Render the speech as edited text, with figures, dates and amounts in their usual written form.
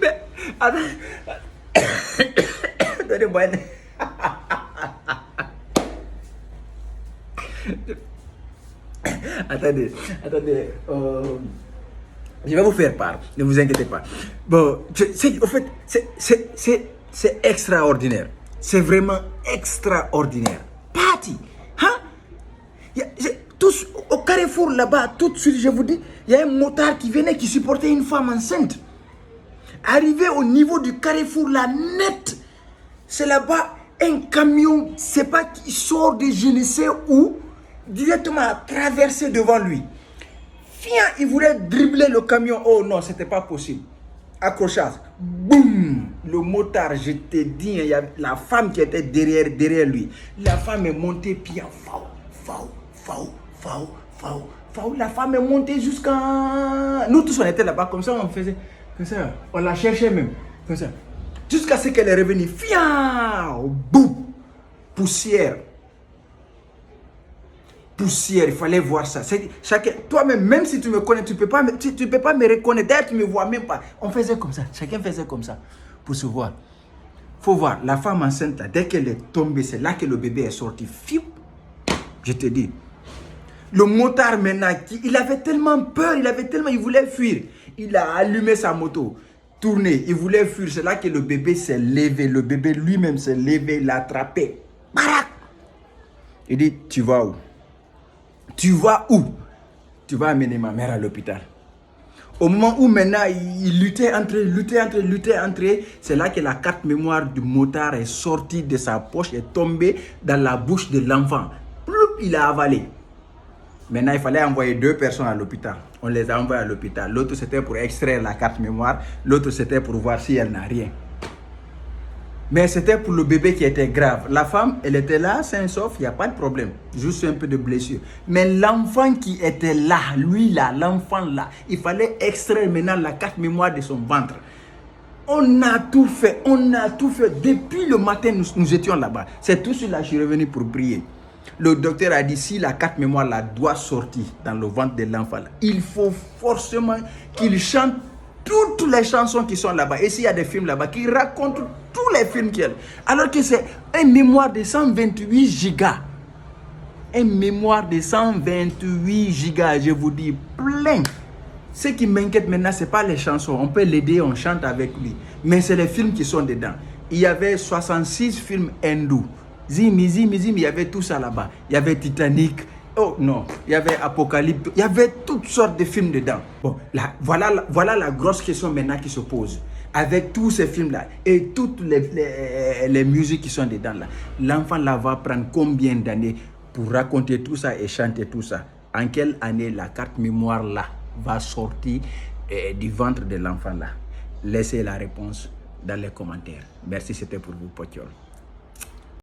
Mais, donnez-moi attendez, je vais vous faire part, ne vous inquiétez pas. Bon, en fait, c'est extraordinaire. C'est vraiment extraordinaire. Parti, hein? Tous au carrefour là-bas, tout de suite, je vous dis, il y a un motard qui venait, qui supportait une femme enceinte. Arrivé au niveau du carrefour, là, net, c'est là-bas un camion, c'est pas qui sort de je ne sais où, directement à traverser devant lui. Viens, il voulait dribbler le camion. Oh non, c'était pas possible. Accrochage. Boum. Le motard, je te dis, il y a la femme qui était derrière lui. La femme est montée, puis la femme est montée jusqu'à... Nous tous, on était là-bas, comme ça, on faisait... Comme ça, on la cherchait même. Comme ça. Jusqu'à ce qu'elle est revenue. Fiao. Boum. Poussière. Il fallait voir ça. Toi-même, même si tu me connais, tu peux pas me reconnaître. D'ailleurs, tu me vois même pas. On faisait comme ça. Chacun faisait comme ça pour se voir. Faut voir, la femme enceinte, là, dès qu'elle est tombée, c'est là que le bébé est sorti. Fiou. Je te dis. Le motard maintenant, il avait tellement peur, il voulait fuir. Il a allumé sa moto, tourné, il voulait fuir. C'est là que le bébé s'est levé. Le bébé lui-même s'est levé, il l'a attrapé. Barak. Il dit, tu vas où? Tu vas où? Tu vas amener ma mère à l'hôpital. Au moment où maintenant il luttait entre, c'est là que la carte mémoire du motard est sortie de sa poche et tombée dans la bouche de l'enfant. Il a avalé. Maintenant, il fallait envoyer 2 personnes à l'hôpital. On les a envoyés à l'hôpital. L'autre, c'était pour extraire la carte mémoire. L'autre, c'était pour voir si elle n'a rien. Mais c'était pour le bébé qui était grave. La femme, elle était là, sain et sauf, il n'y a pas de problème. Juste un peu de blessure. Mais l'enfant qui était là, lui là, l'enfant là, il fallait extraire maintenant la carte mémoire de son ventre. On a tout fait, Depuis le matin, nous étions là-bas. C'est tout cela, je suis revenu pour prier. Le docteur a dit, si la carte mémoire là doit sortir dans le ventre de l'enfant, il faut forcément qu'il chante toutes les chansons qui sont là-bas. Et s'il y a des films là-bas qui racontent tous les films qu'il y a. Alors que c'est un mémoire de 128 gigas. Un mémoire de 128 gigas, je vous dis, plein. Ce qui m'inquiète maintenant, ce n'est pas les chansons. On peut l'aider, on chante avec lui. Mais c'est les films qui sont dedans. Il y avait 66 films hindous. Zim, il y avait tout ça là-bas. Il y avait Titanic. Oh non, il y avait Apocalypse. Il y avait toutes sortes de films dedans. Bon, là, voilà la grosse question maintenant qui se pose. Avec tous ces films-là et toutes les musiques qui sont dedans là, l'enfant là va prendre combien d'années pour raconter tout ça et chanter tout ça? En quelle année la carte mémoire là va sortir du ventre de l'enfant là? Laissez la réponse dans les commentaires. Merci, c'était pour vous, Potiol.